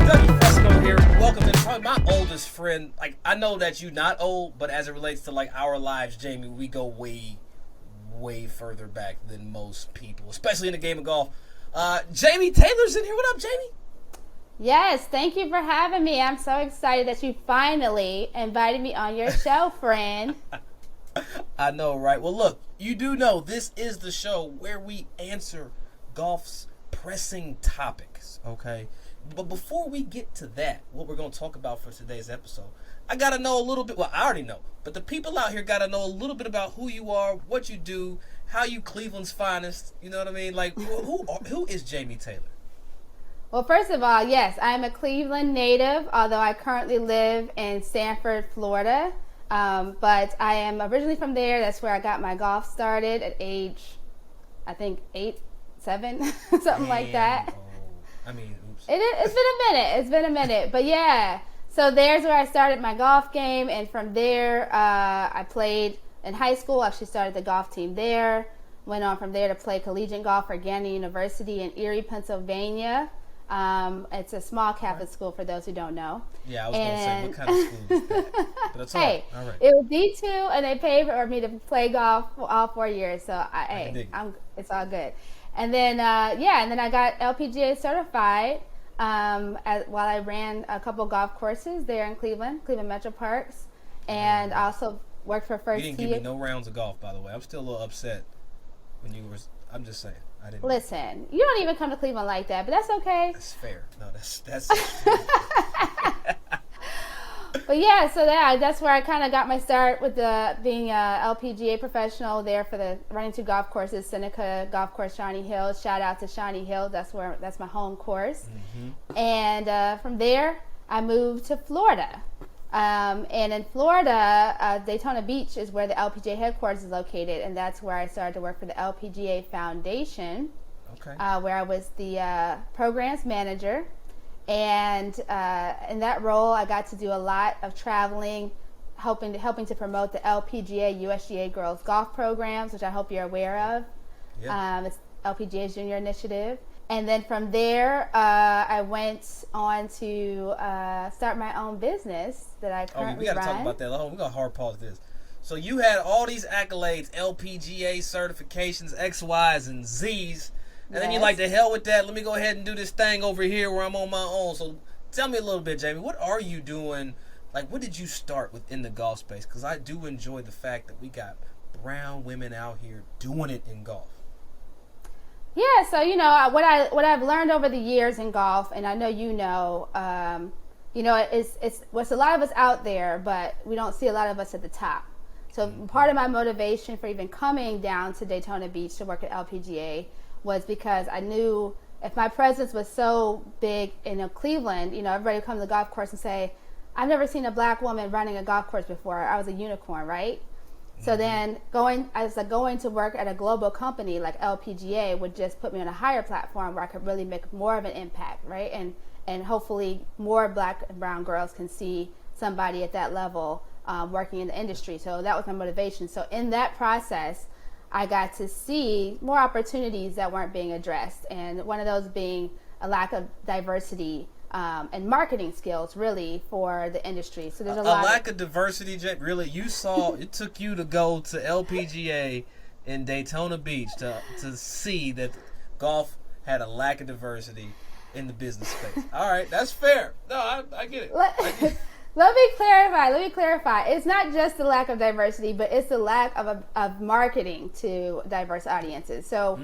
Here, welcome to probably my oldest friend. Like, I know that you not old, but as it relates to like our lives, Jamie, we go way further back than most people, especially in the game of golf. Jamie Taylor's in here. What up, Jamie? Yes, thank you for having me. I'm so excited that you finally invited me on your show, friend. I know, right? Well, look, you do know this is the show where we answer golf's pressing topics, okay? But before we get to that, what we're going to talk about for today's episode, I got to know a little bit. Well, I already know, but the people out here got to know a little bit about who you are, what you do, how you Cleveland's finest. You know what I mean? Like, who is Jamie Taylor? Well, first of all, yes, I'm a Cleveland native, although I currently live in Sanford, Florida. But I am originally from there. That's where I got my golf started at age, I think, 8, 7, something like that. I mean, oops. It's been a minute. But yeah, so there's where I started my golf game. And from there, I played in high school. Actually started the golf team there. Went on from there to play collegiate golf for Gannon University in Erie, Pennsylvania. It's a small Catholic school for those who don't know. Yeah, I was going to say, what kind of school is that? But that's hey, all right. It was D2, and they paid for me to play golf for all 4 years. So, it's all good. And then, and then I got LPGA certified while I ran a couple golf courses there in Cleveland Metro Parks, and I also worked for First Tee. You didn't give me no rounds of golf, by the way. I'm still a little upset when you were. I'm just saying. I didn't. Listen, you don't even come to Cleveland like that, but that's okay. That's fair. No, that's. But yeah, so that's where I kind of got my start with being a LPGA professional there for the running 2 golf courses, Seneca Golf Course, Shawnee Hills. Shout out to Shawnee Hills. That's my home course. Mm-hmm. And from there, I moved to Florida. And in Florida, Daytona Beach is where the LPGA headquarters is located, and that's where I started to work for the LPGA Foundation, where I was the programs manager. And in that role, I got to do a lot of traveling, helping to promote the LPGA USGA Girls Golf Programs, which I hope you're aware of. Yeah. It's LPGA's junior initiative. And then from there, I went on to start my own business that I currently run. We got to talk about that. We're going to hard pause this. So you had all these accolades, LPGA certifications, X, Y's, and Z's. And then you're like, the hell with that. Let me go ahead and do this thing over here where I'm on my own. So tell me a little bit, Jamie. What are you doing? Like, what did you start within the golf space? Because I do enjoy the fact that we got brown women out here doing it in golf. Yeah, so what I've learned over the years in golf, and I know it's a lot of us out there, but we don't see a lot of us at the top. So part of my motivation for even coming down to Daytona Beach to work at LPGA was because I knew if my presence was so big in Cleveland, everybody would come to the golf course and say, I've never seen a black woman running a golf course before. I was a unicorn, right? So then going to work at a global company like LPGA would just put me on a higher platform where I could really make more of an impact, right? And hopefully more black and brown girls can see somebody at that level working in the industry. So that was my motivation. So in that process, I got to see more opportunities that weren't being addressed. And one of those being a lack of diversity and marketing skills, really, for the industry. So there's a lack of diversity, Jake. Really, you saw it took you to go to LPGA in Daytona Beach to see that golf had a lack of diversity in the business space. All right, that's fair. No, I get it. Let me clarify. It's not just the lack of diversity, but it's the lack of marketing to diverse audiences. So,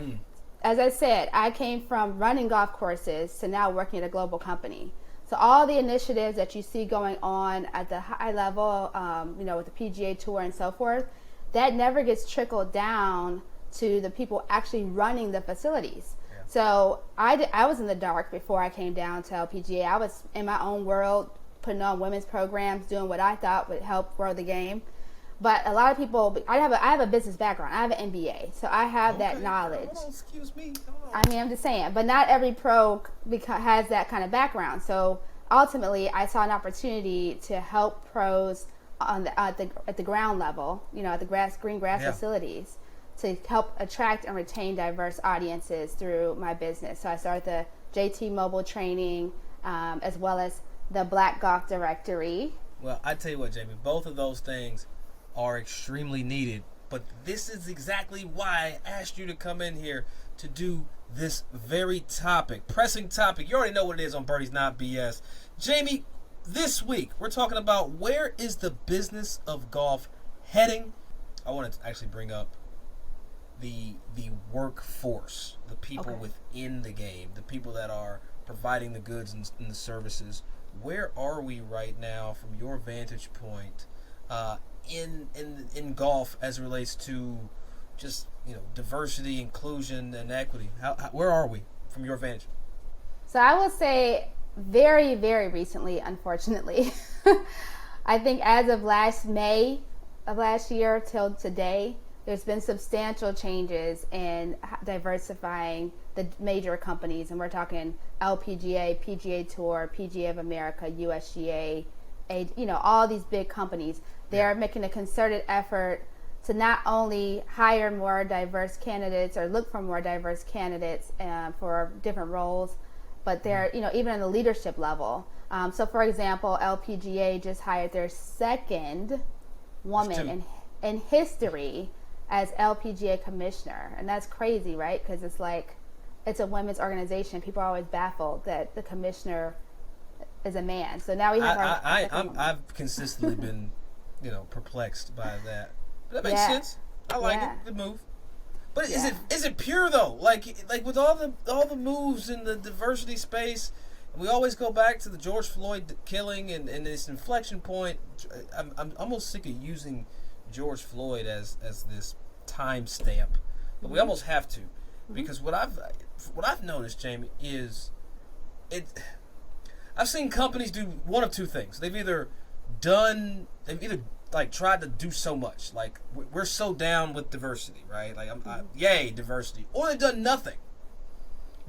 as I said, I came from running golf courses to now working at a global company. So all the initiatives that you see going on at the high level, with the PGA Tour and so forth, that never gets trickled down to the people actually running the facilities. Yeah. So I was in the dark before I came down to LPGA. I was in my own world, putting on women's programs, doing what I thought would help grow the game. But a lot of people, I have a business background. I have an MBA, so I have that knowledge. Hold on, excuse me. I'm just saying, but not every pro has that kind of background. So ultimately, I saw an opportunity to help pros at the ground level, at the green grass facilities, to help attract and retain diverse audiences through my business. So I started the JT Mobile training. as well as the Black Golf Directory. Well, I tell you what, Jamie, both of those things are extremely needed, but this is exactly why I asked you to come in here to do this very topic, pressing topic. You already know what it is on Birdies Not BS. Jamie, this week we're talking about where is the business of golf heading. I want to actually bring up the workforce, the people within the game, the people that are providing the goods and the services. Where are we right now from your vantage point in golf as it relates to just diversity, inclusion, and equity? Where are we from your vantage? So I will say very, very recently, unfortunately, I think as of last May of last year till today, there's been substantial changes in diversifying the major companies, and we're talking LPGA, PGA Tour, PGA of America, USGA, all these big companies. They're making a concerted effort to not only hire more diverse candidates or look for more diverse candidates for different roles, but they're, even on the leadership level. So, for example, LPGA just hired their second woman in history as LPGA commissioner. And that's crazy, right? Because it's a women's organization. People are always baffled that the commissioner is a man. So now we have I've consistently been, perplexed by that. But that makes sense. I like it. Good move. But is it pure though? Like with all the moves in the diversity space, we always go back to the George Floyd killing and this inflection point. I'm almost sick of using George Floyd as this time stamp, but we almost have to, because what I've noticed, Jamie, is I've seen companies do one of two things. They've either tried to do so much, like we're so down with diversity, right? Like yay diversity, or they've done nothing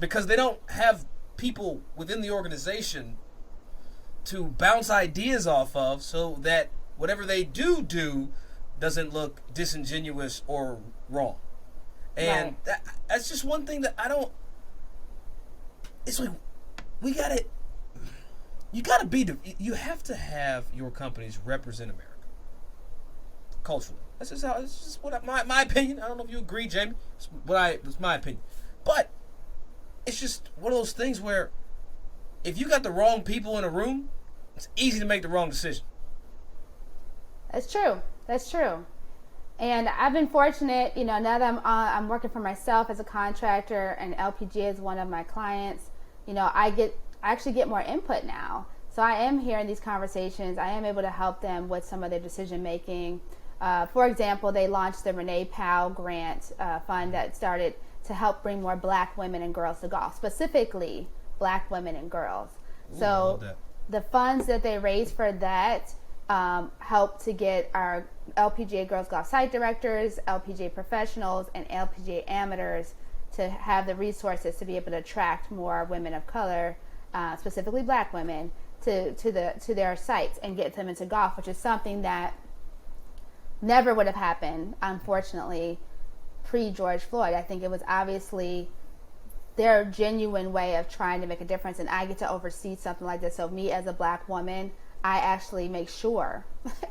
because they don't have people within the organization to bounce ideas off of, so that whatever they do doesn't look disingenuous or wrong. And that's just one thing that I don't. It's like you have to have your companies represent America culturally. That's just what my opinion. I don't know if you agree, Jamie. It's my opinion, but it's just one of those things where if you got the wrong people in a room, it's easy to make the wrong decision. That's true. And I've been fortunate, now that I'm working for myself as a contractor, and LPGA is one of my clients. I actually get more input now. So I am hearing these conversations. I am able to help them with some of their decision making. For example, they launched the Renee Powell Grant Fund that started to help bring more Black women and girls to golf, specifically Black women and girls. Ooh, so the funds that they raised for that help to get our LPGA girls golf site directors, LPGA professionals, and LPGA amateurs to have the resources to be able to attract more women of color, specifically Black women, to their sites and get them into golf, which is something that never would have happened, unfortunately, pre-George Floyd. I think it was obviously their genuine way of trying to make a difference, and I get to oversee something like this. So me as a Black woman, I actually make sure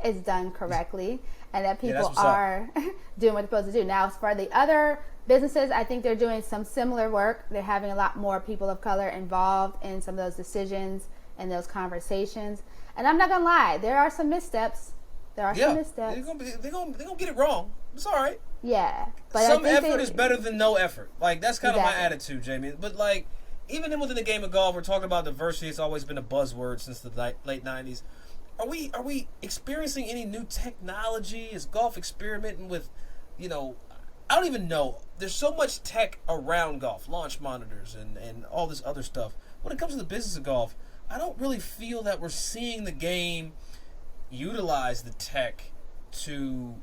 it's done correctly and that people are doing what they're supposed to do. Now, as for the other businesses, I think they're doing some similar work. They're having a lot more people of color involved in some of those decisions and those conversations. And I'm not going to lie, there are some missteps. Some missteps. They're gonna get it wrong. It's all right. Yeah. But some effort is better than no effort. Like, that's kind of my attitude, Jamie. But, like, even within the game of golf, we're talking about diversity. It's always been a buzzword since the late 90s. Are we experiencing any new technology? Is golf experimenting with, I don't even know. There's so much tech around golf, launch monitors and all this other stuff. When it comes to the business of golf, I don't really feel that we're seeing the game utilize the tech to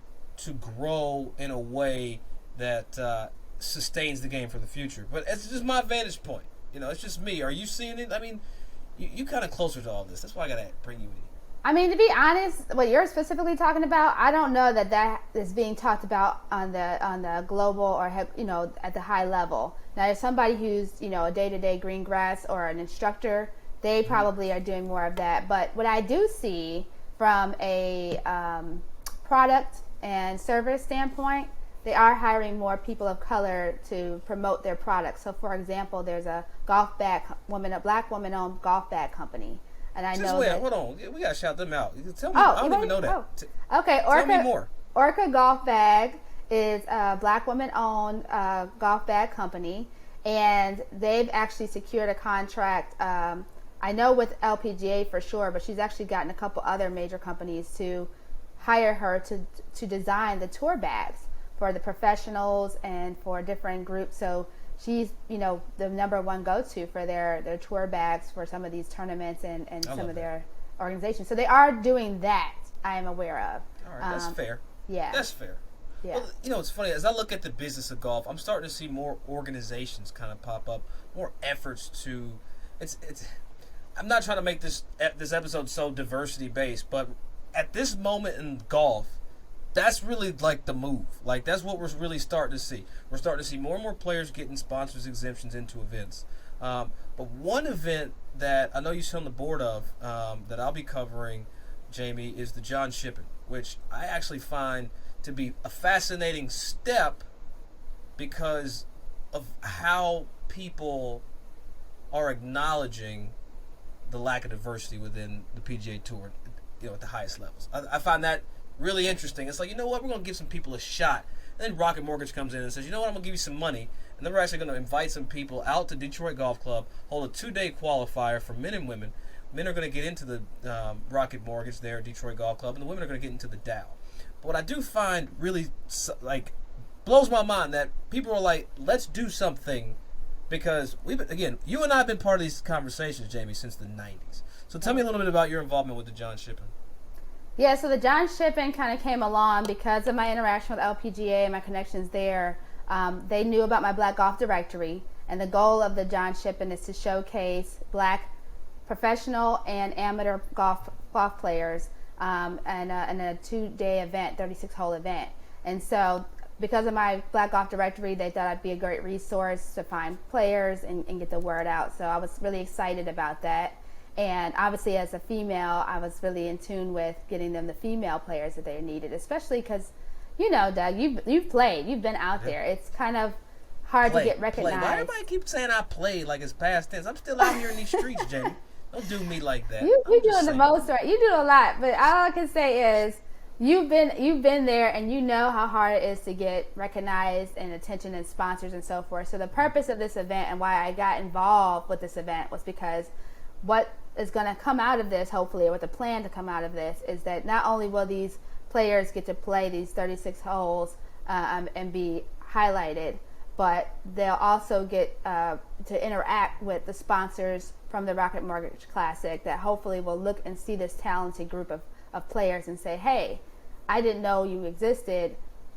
grow in a way that sustains the game for the future. But it's just my vantage point. It's just me. Are you seeing it? I mean, you kind of closer to all this. That's why I got to bring you in here. I mean, to be honest, what you're specifically talking about, I don't know that is being talked about on the global or at the high level. Now, if somebody who's a day-to-day green grass or an instructor, They probably are doing more of that. But what I do see from a product and service standpoint, they are hiring more people of color to promote their products. So, for example, there's a black woman-owned golf bag company, and I know that. Hold on, we gotta shout them out. Tell me, I don't even know that. Okay, Tell me more. Orca Golf Bag is a black woman-owned golf bag company, and they've actually secured a contract. I know with LPGA for sure, but she's actually gotten a couple other major companies to hire her to design the tour bags for the professionals and for different groups. So she's, the number one go-to for their tour bags for some of these tournaments and some of their organizations. So they are doing that, I am aware of. All right, that's fair. Yeah. That's fair. Yeah. Well, it's funny, as I look at the business of golf, I'm starting to see more organizations kind of pop up, more efforts to, I'm not trying to make this episode so diversity based, but at this moment in golf, that's really like the move. Like, that's what we're really starting to see. We're starting to see more and more players getting sponsors exemptions into events. But one event that I know you sit on the board of that I'll be covering, Jamie, is the Giant Shipment, which I actually find to be a fascinating step because of how people are acknowledging the lack of diversity within the PGA Tour, at the highest levels. I find that really interesting. It's like, you know what, we're going to give some people a shot. And then Rocket Mortgage comes in and says, you know what, I'm going to give you some money. And then we're actually going to invite some people out to Detroit Golf Club, hold a 2-day qualifier for men and women. Men are going to get into the Rocket Mortgage there at Detroit Golf Club, and the women are going to get into the Dow. But what I do find really, blows my mind that people are like, let's do something, because you and I have been part of these conversations, Jamie, since the 90s. So tell me a little bit about your involvement with the Giant Shipment. Yeah, so the Giant Shipment kind of came along because of my interaction with LPGA and my connections there. They knew about my Black Golf Directory, and the goal of the Giant Shipment is to showcase Black professional and amateur golf players and a 2-day event, 36-hole event. And so because of my Black Golf Directory, they thought I'd be a great resource to find players and get the word out. So I was really excited about that. And obviously, as a female, I was really in tune with getting them the female players that they needed, especially because, Doug, you've played, you've been out there. It's kind of hard to get recognized. Why everybody keep saying I played like it's past tense? I'm still out here in these streets, Jamie. Don't do me like that. You're doing the most, right? You do a lot, but all I can say is you've been there, and you know how hard it is to get recognized and attention and sponsors and so forth. So the purpose of this event and why I got involved with this event was because what is going to come out of this, hopefully, or what the plan to come out of this, is that not only will these players get to play these 36 holes and be highlighted, but they'll also get to interact with the sponsors from the Rocket Mortgage Classic that hopefully will look and see this talented group of players and say, hey, I didn't know you existed.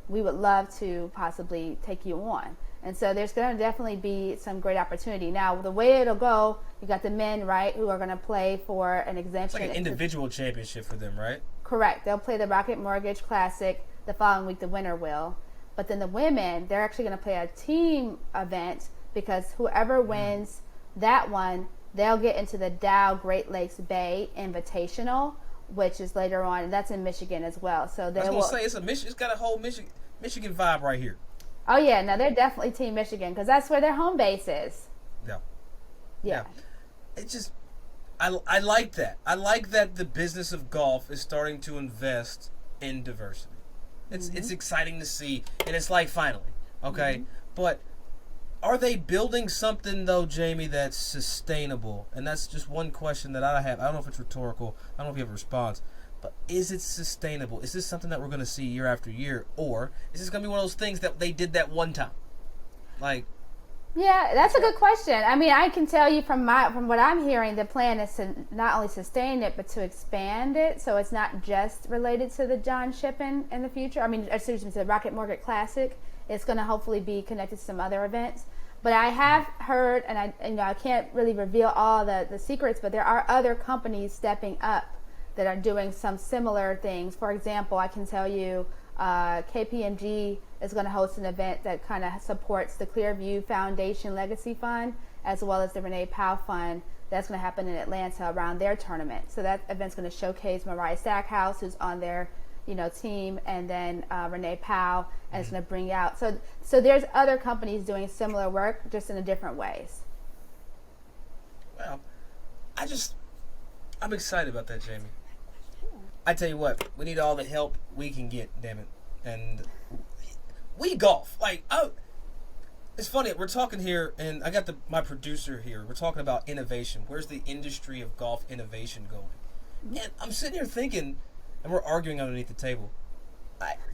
We would love to possibly take you on. And so there's going to definitely be some great opportunity. Now, the way it'll go, you got the men, right, who are going to play for an exemption. It's like an individual championship for them, right? Correct. They'll play the Rocket Mortgage Classic. The following week, the winner will. But then the women, they're actually going to play a team event, because whoever wins that one, they'll get into the Dow Great Lakes Bay Invitational, which is later on, and that's in Michigan as well. So they I was going to say, it's got a whole Michigan vibe right here. Oh, yeah. No, they're definitely Team Michigan, because that's where their home base is. Yeah. It's just, I like that. I like that the business of golf is starting to invest in diversity. It's exciting to see, and it's like, finally, okay? But are they building something, though, Jamie, that's sustainable? And that's just one question that I have. I don't know if it's rhetorical. I don't know if you have a response. But is it sustainable? Is this something that we're going to see year after year? Or is this going to be one of those things that they did that one time? Yeah, that's a good question. I mean, I can tell you from what I'm hearing, the plan is to not only sustain it, but to expand it. So it's not just related to the Giant Shipment in the future. I mean, excuse me, to the Rocket Mortgage Classic. It's going to hopefully be connected to some other events. But I have heard, and I can't really reveal all the secrets, but there are other companies stepping up that are doing some similar things. For example, I can tell you KPMG is going to host an event that kind of supports the Clearview Foundation Legacy Fund, as well as the Renee Powell Fund that's going to happen in Atlanta around their tournament. So that event's going to showcase Mariah Stackhouse, who's on their team, and then Renee Powell, and it's going to bring out. So there's other companies doing similar work, just in a different ways. Well, I'm excited about that, Jamie. I tell you what, we need all the help we can get, damn it. And we golf. It's funny, we're talking here, and I got my producer here. We're talking about innovation. Where's the industry of golf innovation going? And I'm sitting here thinking, and we're arguing underneath the table,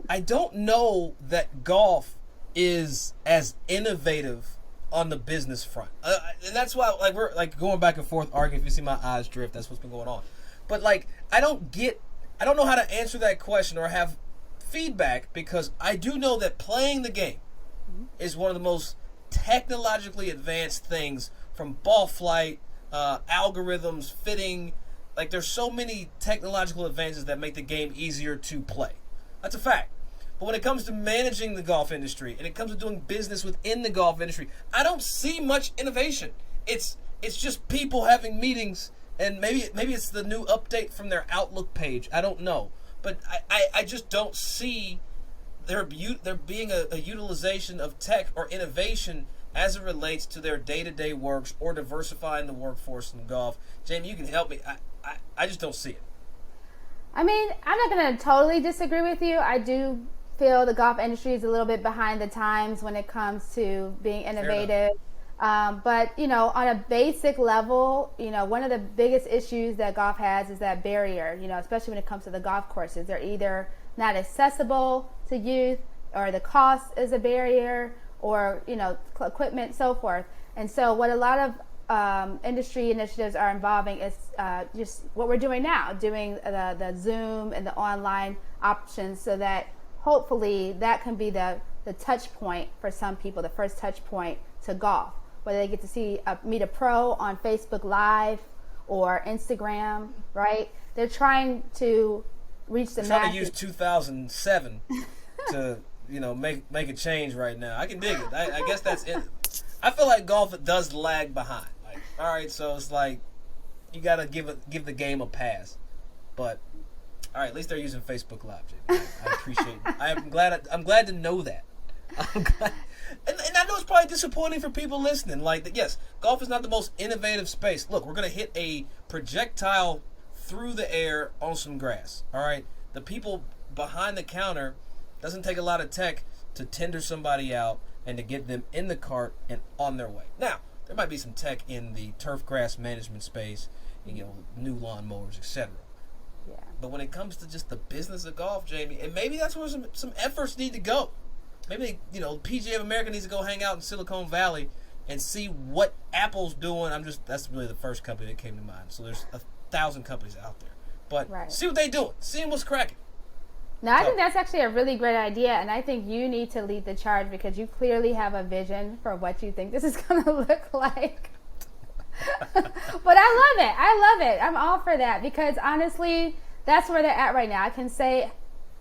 I don't know that golf is as innovative on the business front. And that's why we're going back and forth arguing. If you see my eyes drift, that's what's been going on. But I don't know how to answer that question or have feedback, because I do know that playing the game is one of the most technologically advanced things, from ball flight, algorithms, fitting. There's so many technological advances that make the game easier to play. That's a fact. But when it comes to managing the golf industry, and it comes to doing business within the golf industry, I don't see much innovation. It's just people having meetings, and maybe it's the new update from their Outlook page. I don't know. But I just don't see there being a utilization of tech or innovation as it relates to their day-to-day works or diversifying the workforce in golf. Jamie, you can help me. I just don't see it. I mean, I'm not going to totally disagree with you. I do feel the golf industry is a little bit behind the times when it comes to being innovative. But, on a basic level, one of the biggest issues that golf has is that barrier, especially when it comes to the golf courses. They're either not accessible to youth, or the cost is a barrier, or, equipment, so forth. And so what a lot of industry initiatives are involving is just what we're doing now, doing the Zoom and the online options, so that hopefully that can be the touch point for some people, the first touch point to golf, whether they get to meet a pro on Facebook Live or Instagram, right? They're trying to reach the masses. Trying to use 2007 to make a change right now. I can dig it. I guess that's it. I feel like golf does lag behind. All right, so it's you gotta give the game a pass. But all right, at least they're using Facebook Live, Jay. I appreciate it. I'm glad to know that. I'm glad. And I know it's probably disappointing for people listening. Yes, golf is not the most innovative space. Look, we're going to hit a projectile through the air on some grass. All right? The people behind the counter, doesn't take a lot of tech to tender somebody out and to get them in the cart and on their way. Now, there might be some tech in the turf grass management space, new lawn mowers, etc. Yeah. But when it comes to just the business of golf, Jamie, and maybe that's where some efforts need to go. Maybe, PGA of America needs to go hang out in Silicon Valley and see what Apple's doing. That's really the first company that came to mind. So there's 1,000 companies out there. But See what they doing. See what's cracking. No, I think that's actually a really great idea, and I think you need to lead the charge, because you clearly have a vision for what you think this is going to look like. But I love it. I'm all for that, because honestly, that's where they're at right now. I can say,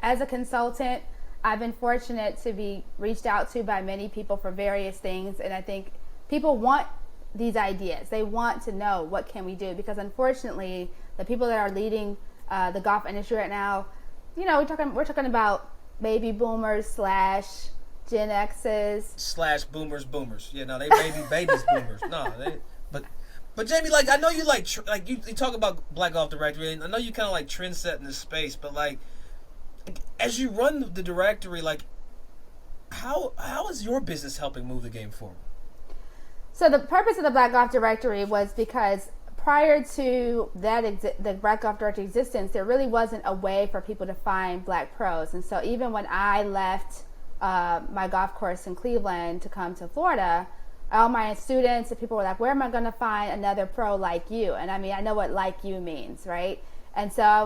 as a consultant, I've been fortunate to be reached out to by many people for various things, and I think people want these ideas. They want to know, what can we do? Because unfortunately, the people that are leading the golf industry right now, we're talking about baby boomers / Gen X's / boomers. Yeah, no, they babies boomers. No, but Jamie, I know you you talk about Black Golf Directory, and I know you kind of trend set in this space, but as you run the directory, how is your business helping move the game forward? So the purpose of the Black Golf Directory was because prior to the Black Golf Directory existence, there really wasn't a way for people to find Black pros. And so even when I left my golf course in Cleveland to come to Florida, all my students and people were like, where am I going to find another pro like you? And I mean, I know what like you means, right? And so I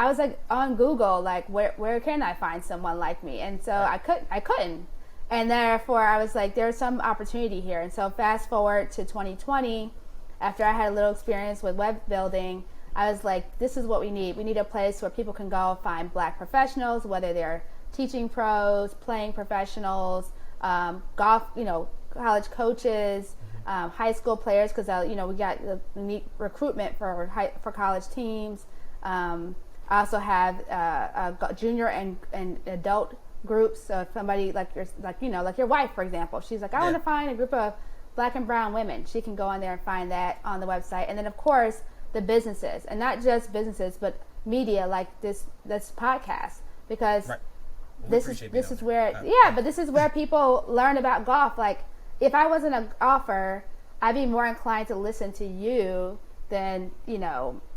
was on Google, where can I find someone like me? And so I couldn't. And therefore I was like, there's some opportunity here. And so fast forward to 2020, after I had a little experience with web building, I was like, this is what we need. We need a place where people can go find Black professionals, whether they're teaching pros, playing professionals, golf, college coaches, high school players, because we got the unique recruitment for college teams. I also have junior and adult groups. So if somebody like your wife, for example, she's like, I want to find a group of Black and brown women. She can go on there and find that on the website. And then of course the businesses, and not just businesses, but media like this podcast, because this is where but this is where people learn about golf. Like, if I wasn't a golfer, I'd be more inclined to listen to you than,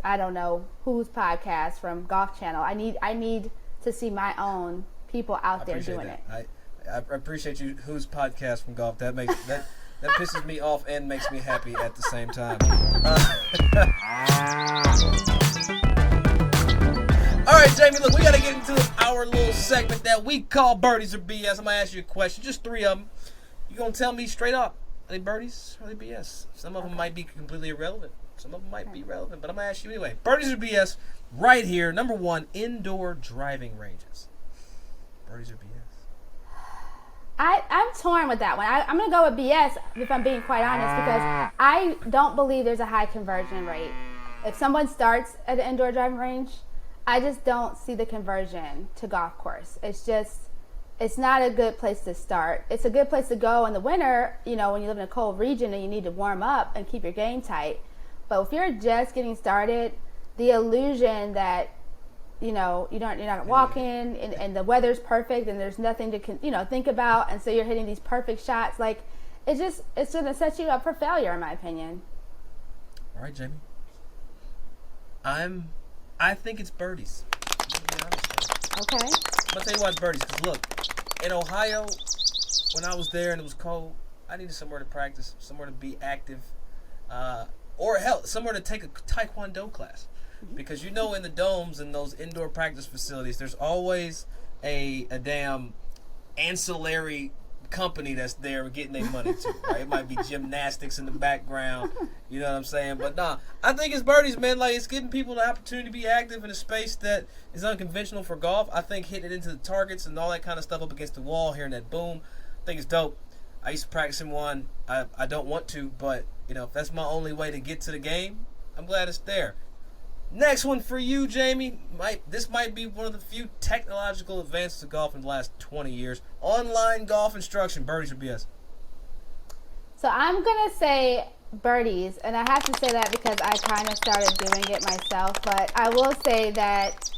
I don't know whose podcast from Golf Channel. I need to see my own people out there doing it. I appreciate you. Whose podcast from golf? That makes that pisses me off and makes me happy at the same time. All right, Jamie, look, we got to get into our little segment that we call Birdies or BS. I'm going to ask you a question, just 3 of them. You're going to tell me straight up, are they birdies or are they BS? Some of them might be completely irrelevant. Some of them might be relevant, but I'm going to ask you anyway. Birdies or BS right here. Number 1, indoor driving ranges. Birdies or BS? I'm torn with that one. I'm going to go with BS, if I'm being quite honest, because I don't believe there's a high conversion rate. If someone starts at an indoor driving range, I just don't see the conversion to golf course. It's not a good place to start. It's a good place to go in the winter, when you live in a cold region and you need to warm up and keep your game tight. But if you're just getting started, the illusion that you're not walking and the weather's perfect and there's nothing to think about, and so you're hitting these perfect shots, like it's going to set you up for failure, in my opinion. All right, Jamie. I think it's birdies. Okay. I'm gonna tell you why it's birdies. Because look, in Ohio, when I was there and it was cold, I needed somewhere to practice, somewhere to be active, or hell, somewhere to take a taekwondo class. Because in the domes and those indoor practice facilities, there's always a damn ancillary company that's there getting their money too, right? It might be gymnastics in the background, you know what I'm saying? But nah, I think it's birdies, man. Like, it's giving people the opportunity to be active in a space that is unconventional for golf. I think hitting it into the targets and all that kind of stuff up against the wall, hearing that boom, I think it's dope. I used to practice in one. I don't want to, but if that's my only way to get to the game, I'm glad it's there. Next one for you, Jamie. This might be one of the few technological advances of golf in the last 20 years. Online golf instruction, birdies or BS? So I'm going to say birdies, and I have to say that because I kind of started doing it myself, but I will say that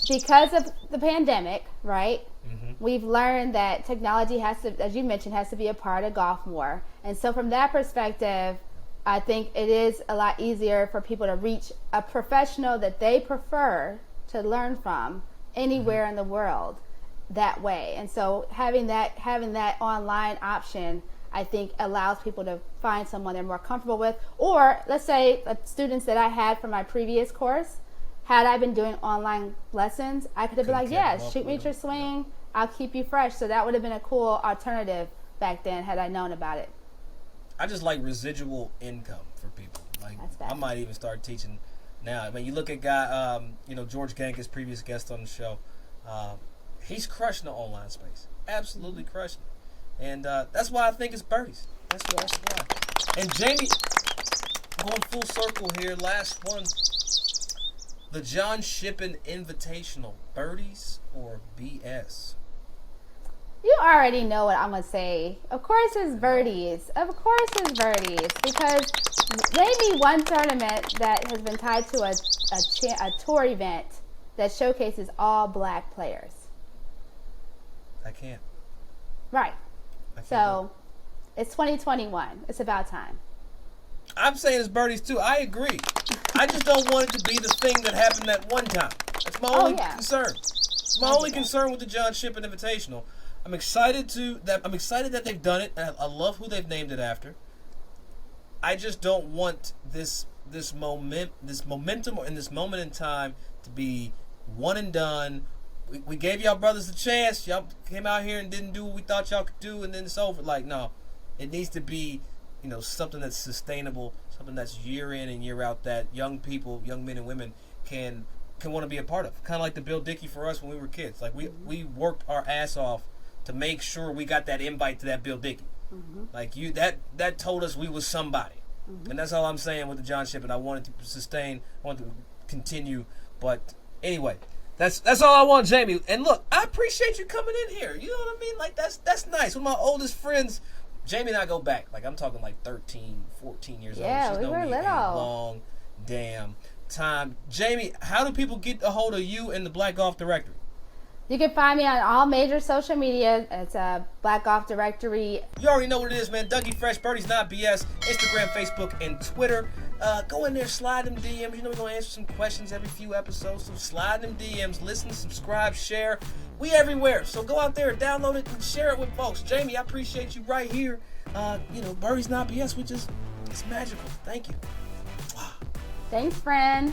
because of the pandemic, right, we've learned that technology has to, as you mentioned, has to be a part of golf more. And so from that perspective, I think it is a lot easier for people to reach a professional that they prefer to learn from anywhere in the world that way. And so having that online option, I think, allows people to find someone they're more comfortable with. Or let's say students that I had from my previous course, had I been doing online lessons, I could have been like, yeah, shoot me your swing, I'll keep you fresh. So that would have been a cool alternative back then had I known about it. I just like residual income for people. Like, I might even start teaching now. I mean, you look at George Gankus, previous guest on the show. He's crushing the online space, absolutely crushing it, and that's why I think it's birdies. That's why. And Jamie, going full circle here. Last one, the Giant Shipment Invitational, birdies or BS? You already know what I'm going to say. Of course it's birdies. Because maybe one tournament that has been tied to a tour event that showcases all Black players. I can't. Right. So it's 2021. It's about time. I'm saying it's birdies too. I agree. I just don't want it to be the thing that happened that one time. That's my only concern. It's my only concern with the Giant Shipment Invitational. I'm excited that they've done it, and I love who they've named it after. I just don't want this momentum or in this moment in time to be one and done. We gave y'all brothers a chance. Y'all came out here and didn't do what we thought y'all could do, and then it's over. Like, no, it needs to be, something that's sustainable, something that's year in and year out that young people, young men and women can want to be a part of. Kind of like the Bill Dickey for us when we were kids. Like, we worked our ass off to make sure we got that invite to that Bill Dickey. Like that told us we was somebody. And that's all I'm saying with the Giant Shipment. I wanted to sustain, I wanted to continue. But anyway, that's all I want, Jamie. And look, I appreciate you coming in here. You know what I mean? Like that's nice. One of my oldest friends, Jamie and I go back. Like I'm talking like 13, 14 years old. Yeah, She's we known were me a little. long damn time. Jamie, how do people get a hold of you and the Black Golf Directory? You can find me on all major social media. It's a Black Golf Directory. You already know what it is, man. Dougie Fresh, Birdies Not BS, Instagram, Facebook, and Twitter. Go in there, slide them DMs. You know we're going to answer some questions every few episodes, so slide them DMs. Listen, subscribe, share. We everywhere. So go out there, download it, and share it with folks. Jamie, I appreciate you right here. Birdies Not BS, it's magical. Thank you. Thanks, friend.